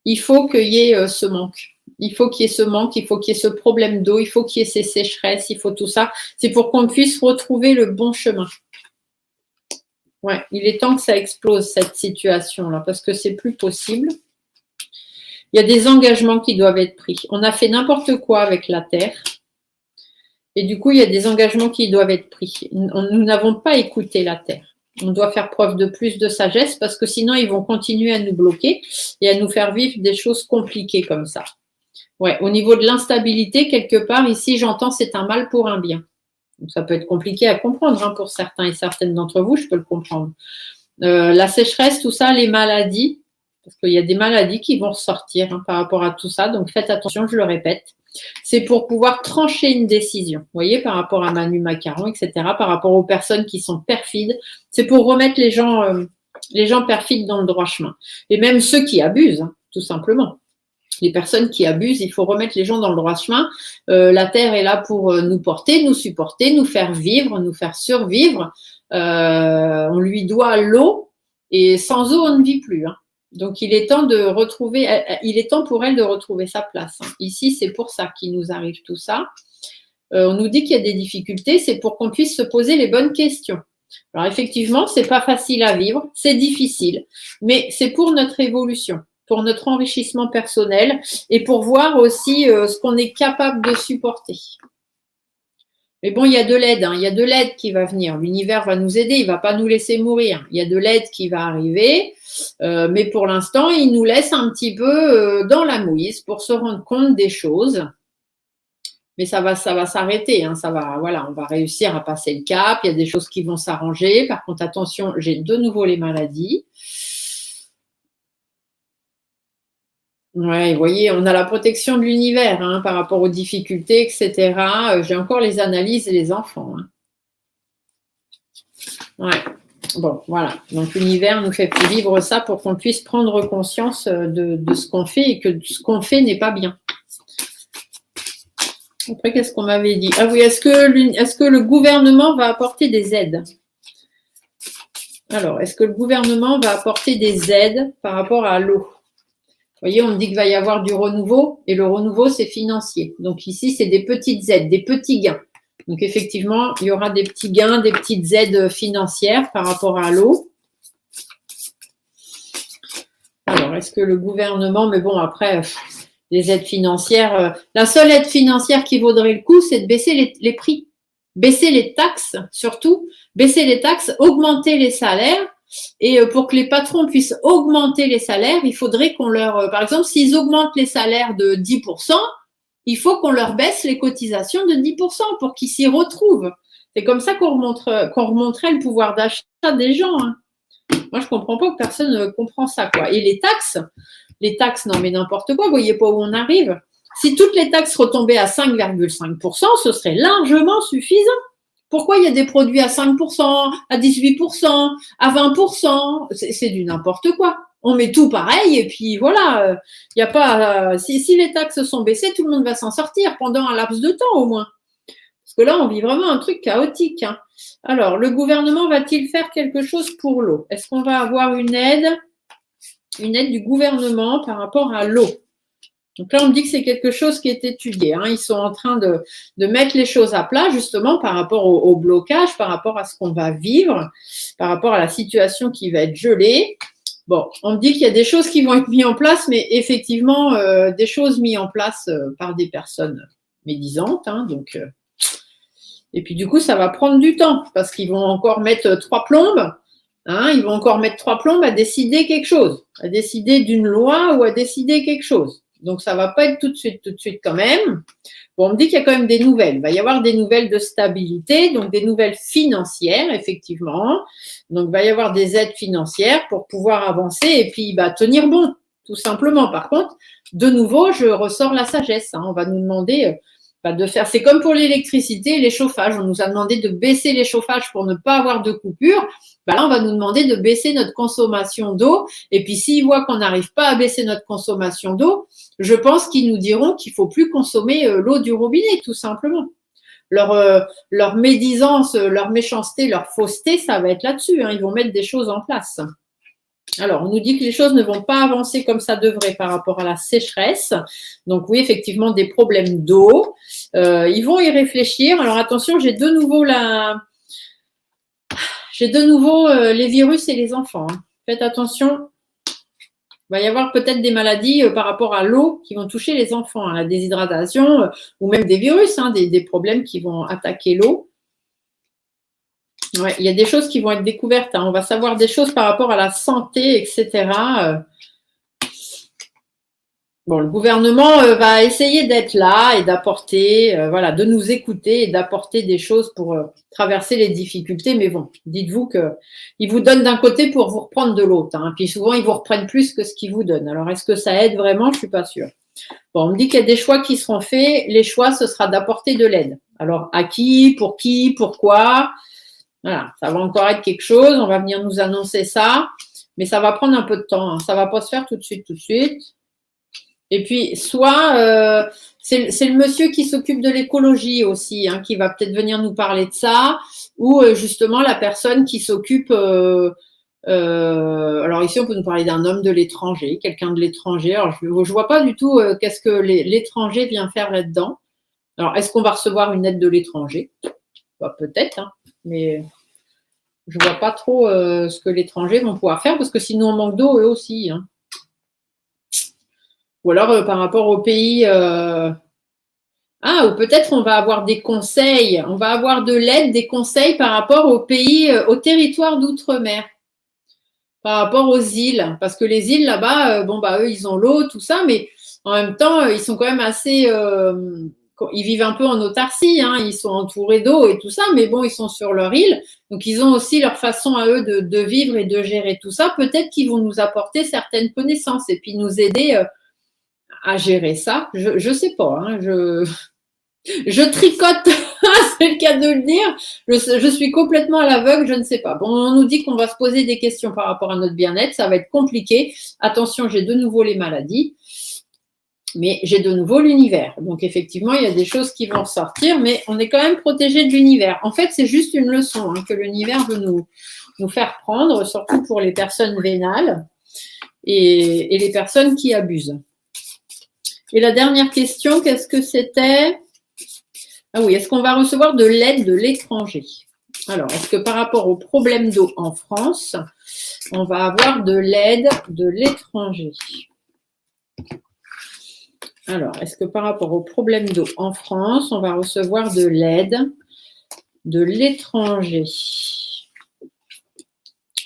il faut qu'il y ait ce manque. Il faut qu'il y ait ce manque, il faut qu'il y ait ce problème d'eau, il faut qu'il y ait ces sécheresses, il faut tout ça. C'est pour qu'on puisse retrouver le bon chemin. Ouais, il est temps que ça explose, cette situation-là, parce que c'est plus possible. Il y a des engagements qui doivent être pris. On a fait n'importe quoi avec la Terre. Et du coup, il y a des engagements qui doivent être pris. Nous n'avons pas écouté la Terre. On doit faire preuve de plus de sagesse parce que sinon, ils vont continuer à nous bloquer et à nous faire vivre des choses compliquées comme ça. Ouais, au niveau de l'instabilité, quelque part, ici, j'entends c'est un mal pour un bien. Donc, ça peut être compliqué à comprendre hein, pour certains et certaines d'entre vous, je peux le comprendre. La sécheresse, tout ça, les maladies, parce qu'il y a des maladies qui vont ressortir hein, par rapport à tout ça. Donc, faites attention, je le répète. C'est pour pouvoir trancher une décision. Vous voyez, par rapport à Manu Macaron, etc., par rapport aux personnes qui sont perfides. C'est pour remettre les gens perfides dans le droit chemin. Et même ceux qui abusent, hein, tout simplement. Les personnes qui abusent, il faut remettre les gens dans le droit chemin. La Terre est là pour nous porter, nous supporter, nous faire vivre, nous faire survivre. On lui doit l'eau et sans eau, on ne vit plus. Hein. Donc, il est temps pour elle de retrouver sa place. Hein. Ici, c'est pour ça qu'il nous arrive tout ça. On nous dit qu'il y a des difficultés, c'est pour qu'on puisse se poser les bonnes questions. Alors, effectivement, c'est pas facile à vivre, c'est difficile, mais c'est pour notre évolution, pour notre enrichissement personnel et pour voir aussi ce qu'on est capable de supporter. Mais bon, il y a de l'aide, hein. Il y a de l'aide qui va venir. L'univers va nous aider, il ne va pas nous laisser mourir. Il y a de l'aide qui va arriver, mais pour l'instant, il nous laisse un petit peu dans la mouise pour se rendre compte des choses. Mais ça va s'arrêter, hein. On va réussir à passer le cap. Il y a des choses qui vont s'arranger. Par contre, attention, j'ai de nouveau les maladies. Ouais, vous voyez, on a la protection de l'univers hein, par rapport aux difficultés, etc. J'ai encore les analyses et les enfants. Hein. Ouais, bon, voilà. Donc l'univers nous fait vivre ça pour qu'on puisse prendre conscience de ce qu'on fait et que ce qu'on fait n'est pas bien. Après, qu'est-ce qu'on m'avait dit? Ah oui, est-ce que le gouvernement va apporter des aides? Alors, est-ce que le gouvernement va apporter des aides par rapport à l'eau? Vous voyez, on me dit qu'il va y avoir du renouveau et le renouveau, c'est financier. Donc ici, c'est des petites aides, des petits gains. Donc effectivement, il y aura des petits gains, des petites aides financières par rapport à l'eau. Alors, est-ce que le gouvernement, mais bon, après, les aides financières, la seule aide financière qui vaudrait le coup, c'est de baisser les prix, baisser les taxes surtout, baisser les taxes, augmenter les salaires. Et pour que les patrons puissent augmenter les salaires, il faudrait qu'on leur… Par exemple, s'ils augmentent les salaires de 10%, il faut qu'on leur baisse les cotisations de 10% pour qu'ils s'y retrouvent. C'est comme ça qu'on remonterait le pouvoir d'achat des gens. Hein. Moi, je ne comprends pas que personne ne comprend ça. Quoi. Et les taxes, non mais n'importe quoi, vous voyez pas où on arrive. Si toutes les taxes retombaient à 5,5%, ce serait largement suffisant. Pourquoi il y a des produits à 5%, à 18%, à 20%? C'est du n'importe quoi. On met tout pareil et puis voilà. Il y a pas. Si les taxes sont baissées, tout le monde va s'en sortir pendant un laps de temps au moins. Parce que là, on vit vraiment un truc chaotique. Hein. Alors, le gouvernement va-t-il faire quelque chose pour l'eau? Est-ce qu'on va avoir une aide du gouvernement par rapport à l'eau? Donc là, on me dit que c'est quelque chose qui est étudié. Hein. Ils sont en train de mettre les choses à plat, justement, par rapport au blocage, par rapport à ce qu'on va vivre, par rapport à la situation qui va être gelée. Bon, on me dit qu'il y a des choses qui vont être mises en place, mais effectivement, des choses mises en place par des personnes médisantes. Hein, donc, et puis du coup, ça va prendre du temps parce qu'ils vont encore mettre 3 plombes. Hein, ils vont encore mettre 3 plombes à décider quelque chose, à décider d'une loi ou à décider quelque chose. Donc, ça ne va pas être tout de suite quand même. Bon, on me dit qu'il y a quand même des nouvelles. Il va y avoir des nouvelles de stabilité, donc des nouvelles financières, effectivement. Donc, il va y avoir des aides financières pour pouvoir avancer et puis tenir bon, tout simplement. Par contre, de nouveau, je ressors la sagesse. Hein. On va nous demander de faire. C'est comme pour l'électricité et les chauffages. On nous a demandé de baisser les chauffages pour ne pas avoir de coupure. Là, on va nous demander de baisser notre consommation d'eau. Et puis, s'ils voient qu'on n'arrive pas à baisser notre consommation d'eau, je pense qu'ils nous diront qu'il ne faut plus consommer l'eau du robinet, tout simplement. Leur médisance, leur méchanceté, leur fausseté, ça va être là-dessus. Hein. Ils vont mettre des choses en place. Alors, on nous dit que les choses ne vont pas avancer comme ça devrait par rapport à la sécheresse. Donc, oui, effectivement, des problèmes d'eau. Ils vont y réfléchir. Alors, attention, j'ai de nouveau les virus et les enfants. Hein. Faites attention. Il va y avoir peut-être des maladies par rapport à l'eau qui vont toucher les enfants, hein, la déshydratation ou même des virus, hein, des problèmes qui vont attaquer l'eau. Ouais, il y a des choses qui vont être découvertes. Hein. On va savoir des choses par rapport à la santé, etc. Bon, le gouvernement va essayer d'être là et d'apporter, de nous écouter et d'apporter des choses pour traverser les difficultés. Mais bon, dites-vous qu'ils vous donnent d'un côté pour vous reprendre de l'autre. Hein. Puis souvent, ils vous reprennent plus que ce qu'ils vous donnent. Alors, est-ce que ça aide vraiment? Je suis pas sûre. Bon, on me dit qu'il y a des choix qui seront faits. Les choix, ce sera d'apporter de l'aide. Alors, à qui, pourquoi? Voilà, ça va encore être quelque chose. On va venir nous annoncer ça. Mais ça va prendre un peu de temps. Hein. Ça va pas se faire tout de suite. Et puis, soit c'est le monsieur qui s'occupe de l'écologie aussi, hein, qui va peut-être venir nous parler de ça, ou justement la personne qui s'occupe. Alors ici, on peut nous parler d'un homme de l'étranger, quelqu'un de l'étranger. Alors, je vois pas du tout qu'est-ce que l'étranger vient faire là-dedans. Alors, est-ce qu'on va recevoir une aide de l'étranger? Peut-être, hein, mais je vois pas trop ce que l'étranger vont pouvoir faire, parce que sinon on manque d'eau eux aussi. Hein. Ou alors par rapport au pays. Ou peut-être on va avoir des conseils, on va avoir de l'aide, des conseils par rapport au pays, au territoire d'outre-mer, par rapport aux îles. Parce que les îles là-bas, eux, ils ont l'eau, tout ça, mais en même temps, ils sont quand même assez. Ils vivent un peu en autarcie, hein, ils sont entourés d'eau et tout ça, mais bon, ils sont sur leur île. Donc, ils ont aussi leur façon à eux de vivre et de gérer tout ça. Peut-être qu'ils vont nous apporter certaines connaissances et puis nous aider à gérer ça. Je sais pas, hein, je tricote, c'est le cas de le dire. Je suis complètement à l'aveugle, je ne sais pas. Bon, on nous dit qu'on va se poser des questions par rapport à notre bien-être, ça va être compliqué. Attention, j'ai de nouveau les maladies, mais j'ai de nouveau l'univers. Donc effectivement, il y a des choses qui vont sortir, mais on est quand même protégé de l'univers. En fait, c'est juste une leçon que l'univers veut nous faire prendre, surtout pour les personnes vénales et les personnes qui abusent. Et la dernière question, qu'est-ce que c'était ? Ah oui, est-ce qu'on va recevoir de l'aide de l'étranger? Alors, est-ce que par rapport aux problèmes d'eau en France, on va avoir de l'aide de l'étranger? Alors, est-ce que par rapport aux problèmes d'eau en France, on va recevoir de l'aide de l'étranger?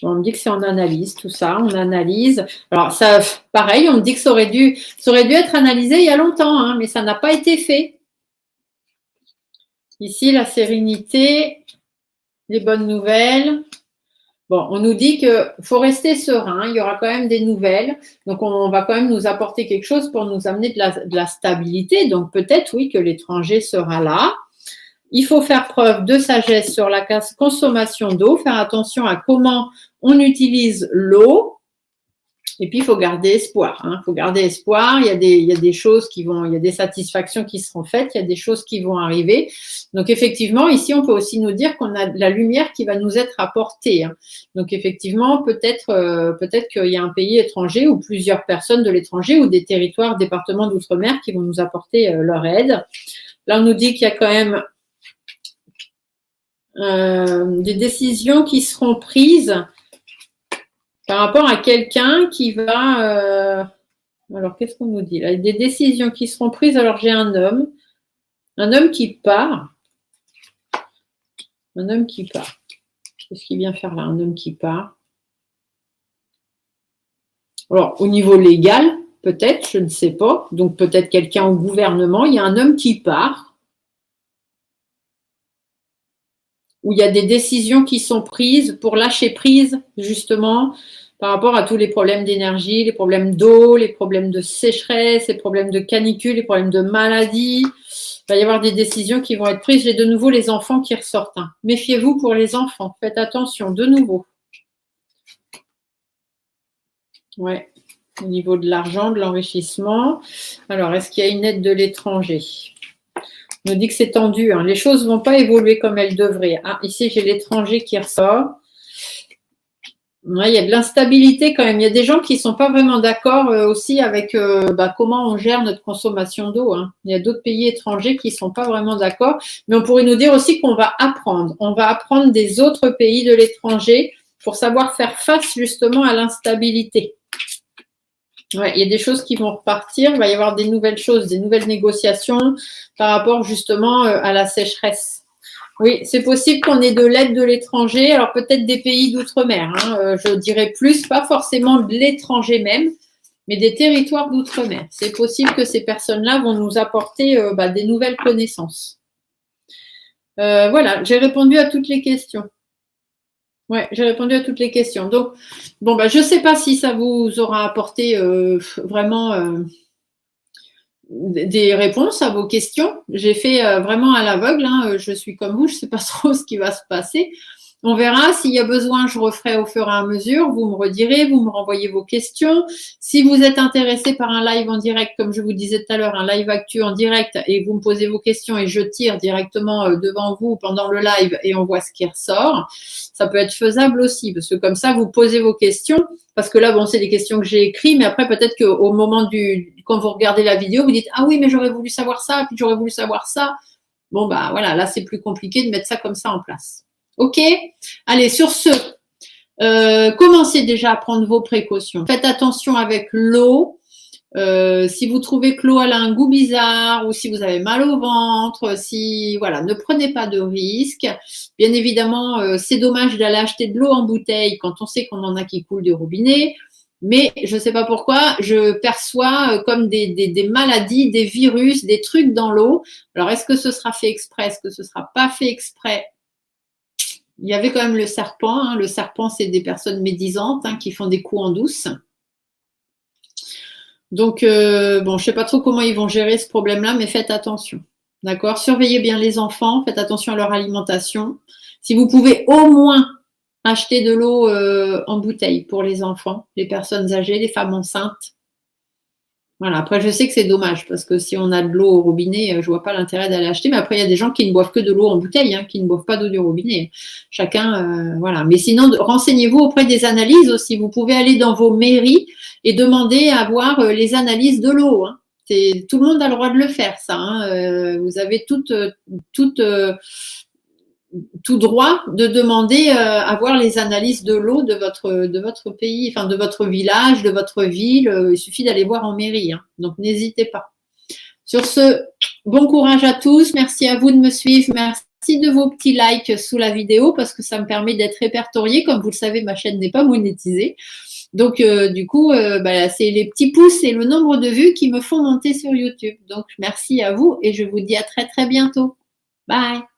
On me dit que c'est en analyse, tout ça, on analyse. Alors, ça, pareil, on me dit que ça aurait dû être analysé il y a longtemps, hein, mais ça n'a pas été fait. Ici, la sérénité, les bonnes nouvelles. Bon, on nous dit qu'il faut rester serein, il y aura quand même des nouvelles. Donc, on va quand même nous apporter quelque chose pour nous amener de la stabilité. Donc, peut-être, oui, que l'étranger sera là. Il faut faire preuve de sagesse sur la consommation d'eau, faire attention à comment on utilise l'eau. Et puis, il faut garder espoir. Il faut garder espoir. Il y a des choses il y a des satisfactions qui seront faites. Il y a des choses qui vont arriver. Donc, effectivement, ici, on peut aussi nous dire qu'on a de la lumière qui va nous être apportée. Donc, effectivement, peut-être qu'il y a un pays étranger ou plusieurs personnes de l'étranger ou des territoires, départements d'outre-mer qui vont nous apporter leur aide. Là, on nous dit qu'il y a quand même des décisions qui seront prises par rapport à quelqu'un qui va… alors, qu'est-ce qu'on nous dit là? Des décisions qui seront prises. Alors, j'ai un homme qui part. Un homme qui part. Qu'est-ce qu'il vient faire là? Un homme qui part. Alors, au niveau légal, peut-être, je ne sais pas. Donc, peut-être quelqu'un au gouvernement. Il y a un homme qui part. Où il y a des décisions qui sont prises pour lâcher prise, justement, par rapport à tous les problèmes d'énergie, les problèmes d'eau, les problèmes de sécheresse, les problèmes de canicule, les problèmes de maladie. Il va y avoir des décisions qui vont être prises. J'ai de nouveau les enfants qui ressortent. Hein. Méfiez-vous pour les enfants. Faites attention, de nouveau. Ouais, au niveau de l'argent, de l'enrichissement. Alors, est-ce qu'il y a une aide de l'étranger? On nous dit que c'est tendu. Hein. Les choses ne vont pas évoluer comme elles devraient. Ah, ici, j'ai l'étranger qui ressort. Ouais, il y a de l'instabilité quand même. Il y a des gens qui ne sont pas vraiment d'accord aussi avec comment on gère notre consommation d'eau. Hein. Il y a d'autres pays étrangers qui ne sont pas vraiment d'accord. Mais on pourrait nous dire aussi qu'on va apprendre. On va apprendre des autres pays de l'étranger pour savoir faire face justement à l'instabilité. Ouais, il y a des choses qui vont repartir. Il va y avoir des nouvelles choses, des nouvelles négociations par rapport justement à la sécheresse. Oui, c'est possible qu'on ait de l'aide de l'étranger, alors peut-être des pays d'outre-mer, hein, je dirais plus, pas forcément de l'étranger même, mais des territoires d'outre-mer. C'est possible que ces personnes-là vont nous apporter des nouvelles connaissances. Voilà, j'ai répondu à toutes les questions. Ouais, j'ai répondu à toutes les questions. Donc, bon, je ne sais pas si ça vous aura apporté vraiment… des réponses à vos questions. J'ai fait vraiment à l'aveugle. Hein. Je suis comme vous, je ne sais pas trop ce qui va se passer. On verra. S'il y a besoin, je referai au fur et à mesure. Vous me redirez, vous me renvoyez vos questions. Si vous êtes intéressé par un live en direct, comme je vous disais tout à l'heure, un live actu en direct, et vous me posez vos questions et je tire directement devant vous pendant le live et on voit ce qui ressort, ça peut être faisable aussi. Parce que comme ça, vous posez vos questions. Parce que là, bon, c'est des questions que j'ai écrites, mais après, peut-être qu'au moment quand vous regardez la vidéo, vous dites « Ah oui, mais j'aurais voulu savoir ça, puis j'aurais voulu savoir ça. » Bon, voilà, là, c'est plus compliqué de mettre ça comme ça en place. OK? Allez, sur ce, commencez déjà à prendre vos précautions. Faites attention avec l'eau. Si vous trouvez que l'eau a un goût bizarre ou si vous avez mal au ventre, ne prenez pas de risques. Bien évidemment, c'est dommage d'aller acheter de l'eau en bouteille quand on sait qu'on en a qui coulent du robinet. Mais je ne sais pas pourquoi, je perçois comme des maladies, des virus, des trucs dans l'eau. Alors, est-ce que ce sera fait exprès? Est-ce que ce ne sera pas fait exprès? Il y avait quand même le serpent. Hein. Le serpent, c'est des personnes médisantes qui font des coups en douce. Donc, je ne sais pas trop comment ils vont gérer ce problème-là, mais faites attention. D'accord? Surveillez bien les enfants, faites attention à leur alimentation. Si vous pouvez au moins acheter de l'eau en bouteille pour les enfants, les personnes âgées, les femmes enceintes. Voilà. Après, je sais que c'est dommage parce que si on a de l'eau au robinet, je ne vois pas l'intérêt d'aller acheter. Mais après, il y a des gens qui ne boivent que de l'eau en bouteille, qui ne boivent pas d'eau du robinet. Chacun, voilà. Mais sinon, renseignez-vous auprès des analyses aussi. Vous pouvez aller dans vos mairies et demander à voir les analyses de l'eau. Hein. Tout le monde a le droit de le faire, ça. Hein. Vous avez tout droit de demander à voir les analyses de l'eau de votre pays, enfin de votre village, de votre ville. Il suffit d'aller voir en mairie. Hein. Donc, n'hésitez pas. Sur ce, bon courage à tous. Merci à vous de me suivre. Merci de vos petits likes sous la vidéo parce que ça me permet d'être répertoriée. Comme vous le savez, ma chaîne n'est pas monétisée. Donc, du coup, c'est les petits pouces et le nombre de vues qui me font monter sur YouTube. Donc, merci à vous et je vous dis à très, très bientôt. Bye!